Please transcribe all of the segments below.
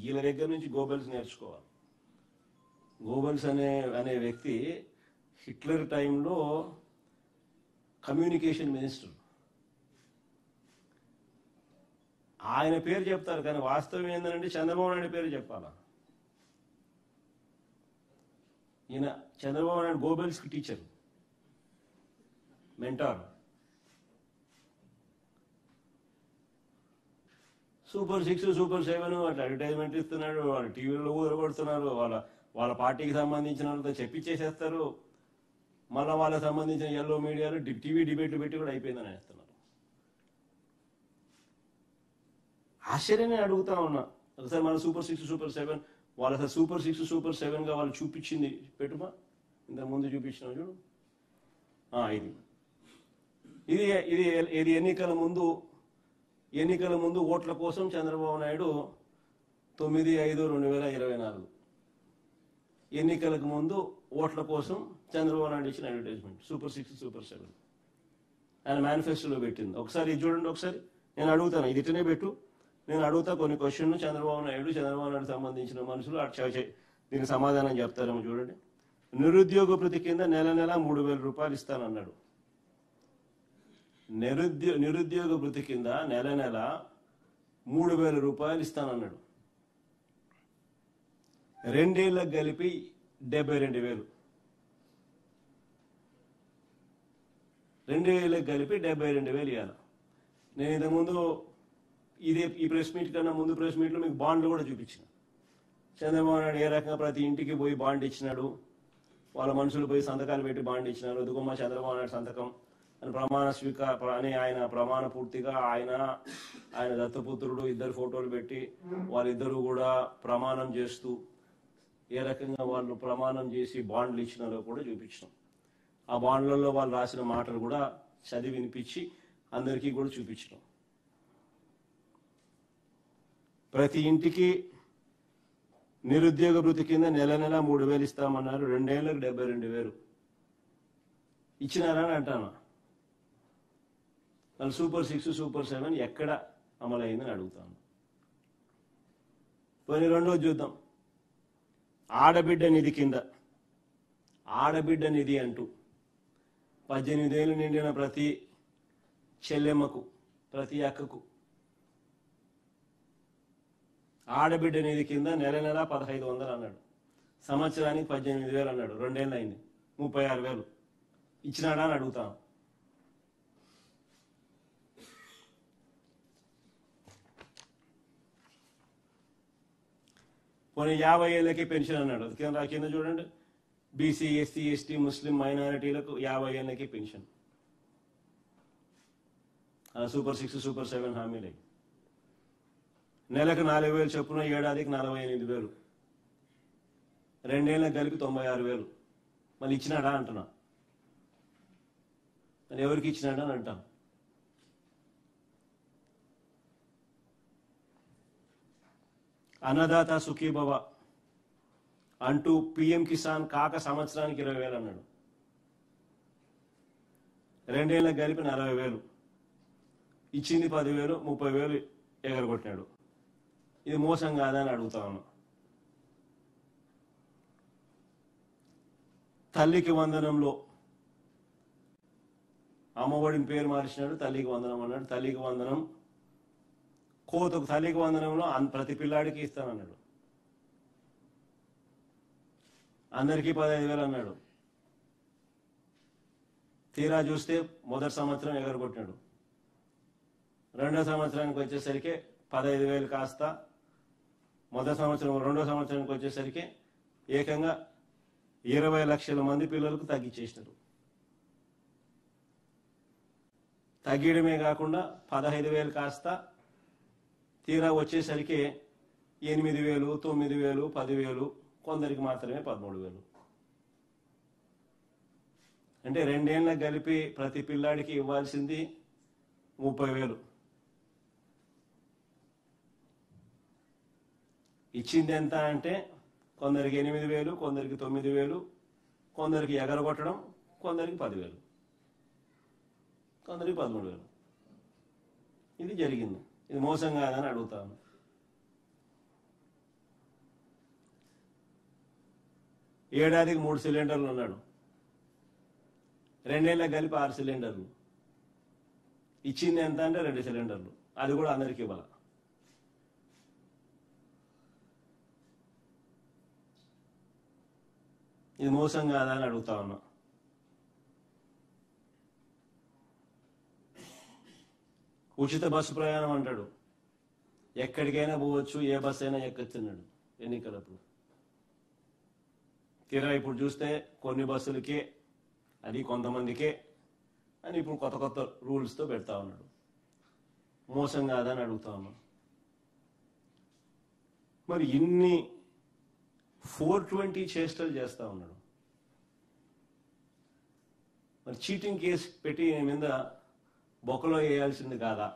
వీళ్ళ దగ్గర నుంచి గోబెల్స్ నేర్చుకోవాలి. గోబెల్స్ అనే వ్యక్తి హిట్లర్ టైంలో కమ్యూనికేషన్ మినిస్టర్. ఆయన పేరు చెప్తారు కానీ వాస్తవం ఏంటంటే చంద్రబాబు నాయుడు పేరు చెప్పాలా. ఈయన చంద్రబాబు నాయుడు గోబెల్స్కి టీచర్, మెంటార్. సూపర్ 6 సూపర్ 7 అట్లా అడ్వర్టైజ్మెంట్ ఇస్తున్నాడు, వాళ్ళు టీవీలో ఊరగొడుతున్నారు, వాళ్ళ పార్టీకి సంబంధించిన వాళ్ళతో చెప్పించేసేస్తారు. మళ్ళీ వాళ్ళకి సంబంధించిన ఎల్లో మీడియాలో టీవీ డిబేట్లు పెట్టి కూడా అయిపోయిందని వేస్తున్నారు. ఆశ్చర్యమే అడుగుతా ఉన్నా. ఒకసారి మన సూపర్ 6 సూపర్ 7 వాళ్ళ సూపర్ 6 సూపర్ 7గా వాళ్ళు చూపించింది పెట్టుమా, ఇంతకుముందు చూపించిన చూడు. ఇది ఎన్నికల ముందు ఓట్ల కోసం చంద్రబాబు నాయుడు 9/5/2024 ఎన్నికలకు ముందు ఓట్ల కోసం చంద్రబాబు నాయుడు ఇచ్చిన అడ్వర్టైజ్మెంట్ సూపర్ 6 సూపర్ 7 ఆయన మేనిఫెస్టోలో పెట్టింది. ఒకసారి ఇది చూడండి. ఒకసారి నేను అడుగుతాను, ఇది ఇట్లనే పెట్టు, నేను అడుగుతా కొన్ని క్వశ్చన్లు. చంద్రబాబు నాయుడు సంబంధించిన మనుషులు దీనికి సమాధానం చెప్తారేమో చూడండి. నిరుద్యోగ భృతి కింద నెల 3,000 రూపాయలు ఇస్తానన్నాడు. నిరుద్యోగ భృతి కింద నెల 3,000 రూపాయలు ఇస్తానన్నాడు. 2 ఏళ్ళకి కలిపి 72,000. 2 ఏళ్ళకి కలిపి 72,000 ఇవ్వాలి. నేను ఇంతకుముందు ఈ ప్రెస్ మీట్ కన్నా ముందు ప్రెస్ మీట్లో మీకు బాండ్లు కూడా చూపించిన. చంద్రబాబు నాయుడు ఏ రకంగా ప్రతి ఇంటికి పోయి బాండ్ ఇచ్చినాడు, వాళ్ళ మనుషులు పోయి సంతకాలు పెట్టి బాండ్ ఇచ్చినారు. ఎదుగుమ్మ చంద్రబాబు నాయుడు సంతకం అని ఆయన ప్రమాణ పూర్తిగా ఆయన దత్తపుత్రుడు ఇద్దరు ఫోటోలు పెట్టి వాళ్ళిద్దరూ కూడా ప్రమాణం చేస్తూ ఏ రకంగా వాళ్ళు ప్రమాణం చేసి బాండ్లు ఇచ్చినారో కూడా చూపించినాం. ఆ బాండ్లలో వాళ్ళు రాసిన మాటలు కూడా చదివి వినిపించి అందరికీ కూడా చూపించినాం. ప్రతి ఇంటికి నిరుద్యోగ భృతి కింద నెల 3,000 ఇస్తామన్నారు. 2 ఏళ్ళకి 72,000 ఇచ్చినారని అంటాను. వాళ్ళు సూపర్ 6 సూపర్ 7 ఎక్కడ అమలైందని అడుగుతాను. పోనీ రెండోది చూద్దాం. ఆడబిడ్డ నిధి కింద ఆడబిడ్డ నిధి అంటూ 18 ఏళ్ళు నిండిన ప్రతి చెల్లెమ్మకు ప్రతి అక్కకు ఆడబిడ్డ నిధి కింద నెల 1,500 అన్నాడు. సంవత్సరానికి 18,000 అన్నాడు. 2 ఏళ్ళు అయింది, 36,000 ఇచ్చినాడా అని అడుగుతాను. పోనీ 50 ఏళ్ళకి పెన్షన్ అన్నాడు. కింద చూడండి, బీసీ ఎస్సీ ఎస్టీ ముస్లిం మైనారిటీలకు 50 ఏళ్ళకి పెన్షన్. Super 6 super 7 హామీలే. నెలకు 4,000 చొప్పున, ఏడాదికి 48,000, 2 ఏళ్ళకి కలిపి 96,000. మళ్ళీ ఇచ్చినాడా అంటున్నా. మరి ఎవరికి ఇచ్చినాడా అని అంటాం. అన్నదాత సుఖీభవ అంటూ పిఎం కిసాన్ కాక సంవత్సరానికి 20,000 అన్నాడు. 2 ఏళ్ళకి కలిపి 40,000, ఇచ్చింది 10,000, 30,000 ఎగరగొట్టినాడు. ఇది మోసం కాదా అని అడుగుతా ఉన్నా. తల్లికి వందనంలో అమ్మఒడిని పేరు మార్చినాడు, తల్లికి వందనం అన్నాడు. తల్లికి వందనం తల్లికి వందనంలో ప్రతి పిల్లాడికి ఇస్తానన్నాడు. అందరికీ 15,000 అన్నాడు. తీరా చూస్తే మొదటి సంవత్సరం ఎగరగొట్టినాడు. రెండో సంవత్సరానికి వచ్చేసరికి 15,000 కాస్త రెండో సంవత్సరానికి వచ్చేసరికి ఏకంగా 20 లక్షల మంది పిల్లలకు తగ్గించేసినారు. తగ్గడమే కాకుండా 15,000 కాస్త తీరా వచ్చేసరికి 8,000, 9,000, 10,000, కొందరికి మాత్రమే 13,000. అంటే 2 ఏళ్ళకి కలిపి ప్రతి పిల్లాడికి ఇవ్వాల్సింది 30,000. ఇచ్చింది ఎంత అంటే కొందరికి 8,000, కొందరికి 9,000, కొందరికి ఎగరగొట్టడం, కొందరికి 10,000, కొందరికి 13,000. ఇది జరిగింది. ఇది మోసం కాదని అడుగుతాను. ఏడాదికి 3 సిలిండర్లు అన్నాడు. 2 ఏళ్ళకి కలిపి 6 సిలిండర్లు. ఇచ్చింది ఎంత అంటే 2 సిలిండర్లు. అది కూడా అందరికీ ఇవ్వాలి. ఇది మోసం కాదా అని అడుగుతా ఉన్నా. ఉచిత బస్సు ప్రయాణం అంటాడు. ఎక్కడికైనా పోవచ్చు, ఏ బస్సు అయినా ఎక్కచ్చున్నాడు ఎన్నికలప్పుడు. తీరా ఇప్పుడు చూస్తే కొన్ని బస్సులకే, అది కొంతమందికే అని ఇప్పుడు కొత్త కొత్త రూల్స్తో పెడతా ఉన్నాడు. మోసం కాదని అడుగుతా ఉన్నా. మరి ఇన్ని 420 చేష్టలు చేస్తా ఉన్నాడు. మరి చీటింగ్ కేసు పెట్టి మీద బొక్కలో వేయాల్సింది కాదా?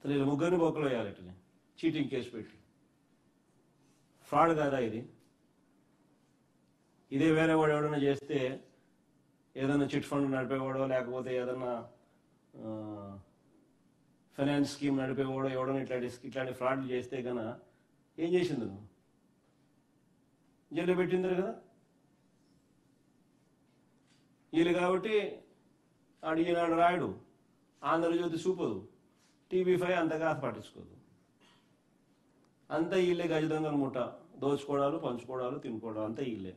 వీళ్ళు ముగ్గురిని బొక్కలో వేయాలి. చీటింగ్ కేసు పెట్టి ఫ్రాడ్ కాదా ఇది? ఇదే వేరే వాడు ఎవడన్నా చేస్తే, ఏదైనా చిట్ ఫండ్ నడిపేవాడో లేకపోతే ఏదన్నా ఫైనాన్స్ స్కీమ్ నడిపేవాడో ఎవడన్నా ఇట్లాంటి ఫ్రాడ్లు చేస్తే కన్నా ఏం చేసింది? నువ్వు జైలు పెట్టిందరు కదా వీళ్ళు. కాబట్టి ఈనాడు రాయడు, ఆంధ్రజ్యోతి చూపదు, TV5 అంతగా పట్టించుకోదు. అంతా వీళ్ళే గజ దొంగల ముఠ. దోచుకోవడాలు, పంచుకోవడాలు, తినుకోవడాలు అంతా వీళ్ళే.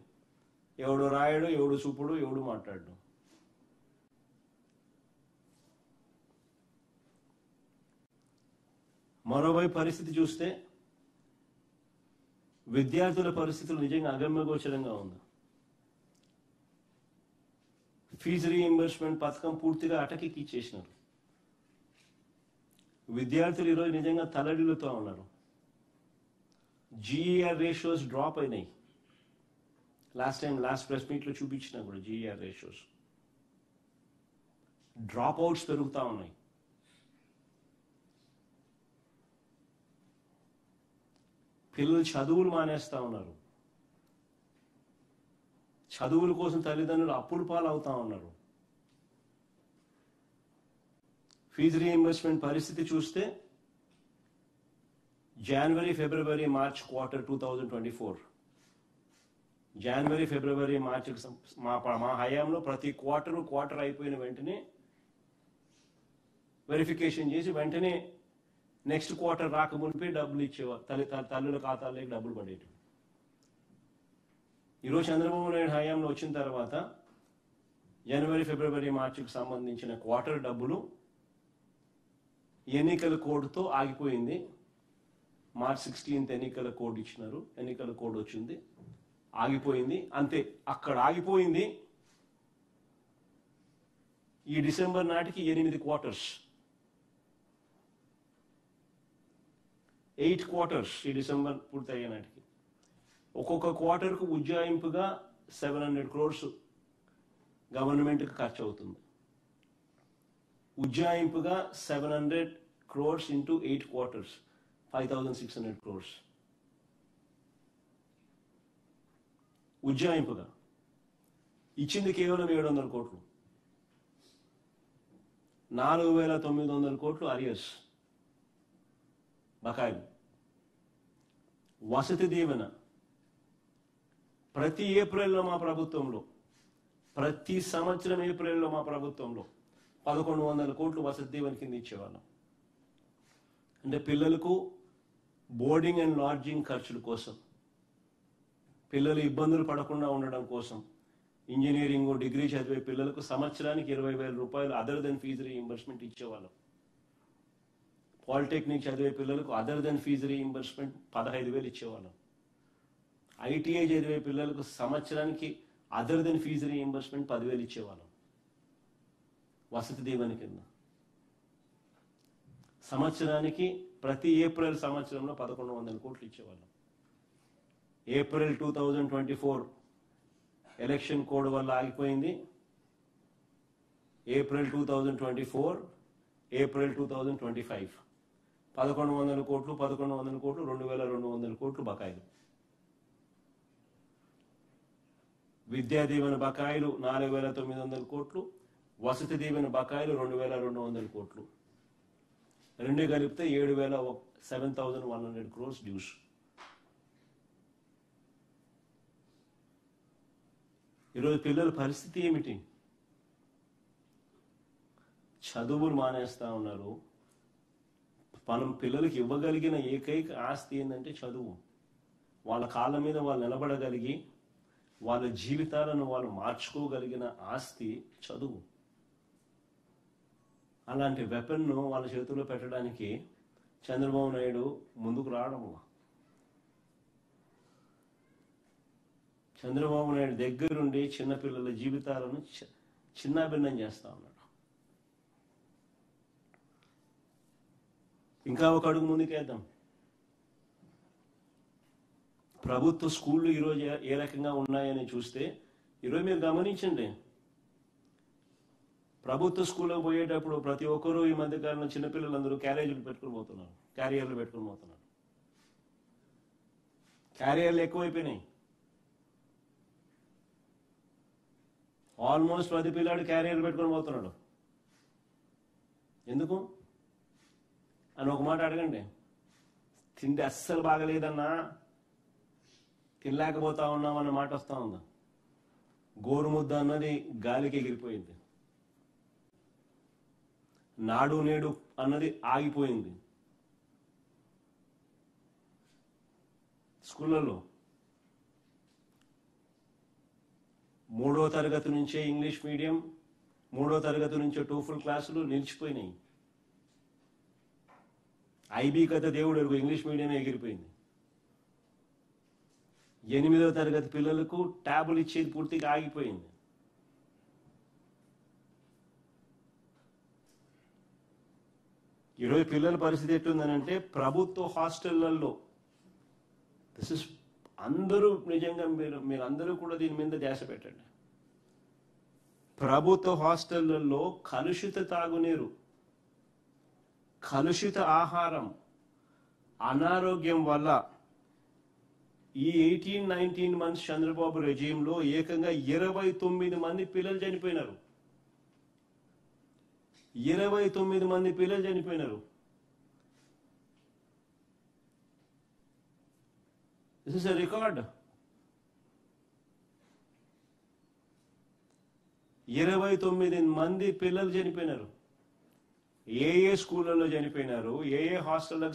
ఎవడు రాయడు, ఎవడు చూపుడు, ఎవడు మాట్లాడు. మరోవైపు పరిస్థితి చూస్తే విద్యార్థుల పరిస్థితులు నిజంగా అగమ్యగోచరంగా ఉంది. ఫీజు రీఇంబర్స్మెంట్ పథకం పూర్తిగా అటకెక్కిచ్చేసినారు. విద్యార్థులు ఈరోజు నిజంగా తలడిల్లుతూ ఉన్నారు. GER రేషియోస్ డ్రాప్ అయినాయి. లాస్ట్ ప్రెస్ మీట్లో చూపించినా కూడా GER రేషియోస్. డ్రాప్ అవుట్స్ పెరుగుతూ ఉన్నాయి. పిల్లలు చదువులు మానేస్తూ ఉన్నారు. చదువుల కోసం తల్లిదండ్రులు అప్పుల పాలు అవుతా ఉన్నారు. ఫీజు రీఇంబర్స్మెంట్ పరిస్థితి చూస్తే జనవరి, ఫిబ్రవరి, మార్చ్ క్వార్టర్ 2024, జనవరి, ఫిబ్రవరి, మార్చి మా హయాంలో ప్రతి క్వార్టర్ అయిపోయిన వెంటనే వెరిఫికేషన్ చేసి వెంటనే నెక్స్ట్ క్వార్టర్ రాకమునిపే డబ్బులు ఇచ్చేవారు. తల్లుల ఖాతాల్లోకి డబ్బులు పడేవి. ఈరోజు చంద్రబాబు నాయుడు హయాంలో వచ్చిన తర్వాత జనవరి, ఫిబ్రవరి, మార్చికి సంబంధించిన క్వార్టర్ డబ్బులు ఎన్నికల కోడ్తో ఆగిపోయింది. March 16th ఎన్నికల కోడ్ ఇచ్చినారు. ఎన్నికల కోడ్ వచ్చింది, ఆగిపోయింది. అంతే, అక్కడ ఆగిపోయింది. ఈ డిసెంబర్ నాటికి 8 క్వార్టర్స్, 8 క్వార్టర్స్ ఈ డిసెంబర్ పూర్తయ్యే నాటికి. ఒక్కొక్క క్వార్టర్కు ఉజ్జాయింపుగా 700 crores గవర్నమెంట్కి ఖర్చు అవుతుంది. ఉజ్జాయింపుగా 700 crores into 8 quarters, 5,600 crores. ఉజ్జాయింపుగా ఇచ్చింది కేవలం 700 కోట్లు. 4,900 కోట్లు అరియర్స్, బకాయిలు. వసతి దీవెన ప్రతి ఏప్రిల్లో మా ప్రభుత్వంలో, ప్రతి సంవత్సరం ఏప్రిల్లో మా ప్రభుత్వంలో 1,100 కోట్లు వసతి దీవెన కింద ఇచ్చేవాళ్ళం. అంటే పిల్లలకు బోర్డింగ్ అండ్ లాడ్జింగ్ ఖర్చుల కోసం, పిల్లలు ఇబ్బందులు పడకుండా ఉండడం కోసం, ఇంజనీరింగ్, డిగ్రీ చదివే పిల్లలకు సంవత్సరానికి 20,000 రూపాయలు అదర్ దెన్ ఫీజు రీఇంబర్స్మెంట్ ఇచ్చేవాళ్ళం. పాలిటెక్నిక్ చదివే పిల్లలకు అదర్ దెన్ ఫీజు రీఇంబర్స్మెంట్ 15,000 ఇచ్చేవాళ్ళం. ITI చదివే పిల్లలకు సంవత్సరానికి అదర్ దెన్ ఫీజు రీఇంబర్స్మెంట్ 10,000 ఇచ్చేవాళ్ళం వసతి దీవెన కింద. సంవత్సరానికి ప్రతి ఏప్రిల్ సంవత్సరంలో 1,100 కోట్లు ఇచ్చేవాళ్ళం. ఏప్రిల్ 2024 ఎలక్షన్ కోడ్ వల్ల ఆగిపోయింది. ఏప్రిల్ 2024, ఏప్రిల్ 2025 1,100 కోట్లు, 2,200 కోట్లు బకాయిలు. విద్యా దీవెన బకాయిలు 4,900 కోట్లు, వసతి దీవెన బకాయిలు 2,200 కోట్లు. రెండు కలిపితే 7,100 crores డ్యూస్. ఈరోజు పిల్లల పరిస్థితి ఏమిటి? చదువులు మానేస్తా ఉన్నారు. మనం పిల్లలకి ఇవ్వగలిగిన ఏకైక ఆస్తి ఏంటంటే చదువు. వాళ్ళ కాళ్ళ మీద వాళ్ళు నిలబడగలిగి వాళ్ళ జీవితాలను వాళ్ళు మార్చుకోగలిగిన ఆస్తి చదువు. అలాంటి వెపన్ను వాళ్ళ చేతుల్లో పెట్టడానికి చంద్రబాబు నాయుడు ముందుకు రావడం, చంద్రబాబు నాయుడు దగ్గరుండి చిన్నపిల్లల జీవితాలను చిన్నాభిన్నం చేస్తా ఉన్నాడు. ఇంకా ఒక అడుగు ముందుకేద్దాం. ప్రభుత్వ స్కూళ్ళు ఈరోజు ఏ రకంగా ఉన్నాయని చూస్తే, ఈరోజు మీరు గమనించండి, ప్రభుత్వ స్కూల్లో పోయేటప్పుడు ప్రతి ఒక్కరూ ఈ మధ్యకాలంలో చిన్నపిల్లలందరూ క్యారియర్లు పెట్టుకుని పోతున్నారు. క్యారియర్లు ఎక్కువైపోయినాయి. ఆల్మోస్ట్ ప్రతి పిల్లాడు క్యారియర్లు పెట్టుకుని పోతున్నాడు. ఎందుకు అని ఒక మాట అడగండి. తిండి అస్సలు బాగలేదన్నా, తినలేకపోతా ఉన్నాం అన్న మాట వస్తా ఉందా? గోరుముద్ద అన్నది గాలికి ఎగిరిపోయింది. నాడు నేడు అన్నది ఆగిపోయింది. స్కూళ్ళలో 3వ తరగతి నుంచే ఇంగ్లీష్ మీడియం, 3వ తరగతి నుంచే టోఫుల్ క్లాసులు నిలిచిపోయినాయి. ఐబీ కథ దేవుడు ఎరుగు, ఇంగ్లీష్ మీడియమే ఎగిరిపోయింది. 8వ తరగతి పిల్లలకు ట్యాబులు ఇచ్చేది పూర్తిగా ఆగిపోయింది. ఈరోజు పిల్లల పరిస్థితి ఎట్లుందనంటే, ప్రభుత్వ హాస్టళ్లలో అందరూ నిజంగా మీరు అందరూ కూడా దీని మీద ధ్యాస పెట్టండి. ప్రభుత్వ హాస్టళ్లలో కలుషిత తాగునీరు, కలుషిత ఆహారం, అనారోగ్యం వల్ల ఈ 18-19 మంత్స్ చంద్రబాబు రెజీంలో ఏకంగా 29 మంది పిల్లలు చనిపోయినారు. 29 మంది పిల్లలు చనిపోయినారు. This is a record. 29 మంది పిల్లలు చనిపోయినారు. ఏ స్కూళ్ళలో చనిపోయినారు, ఏ హాస్టళ్ళకు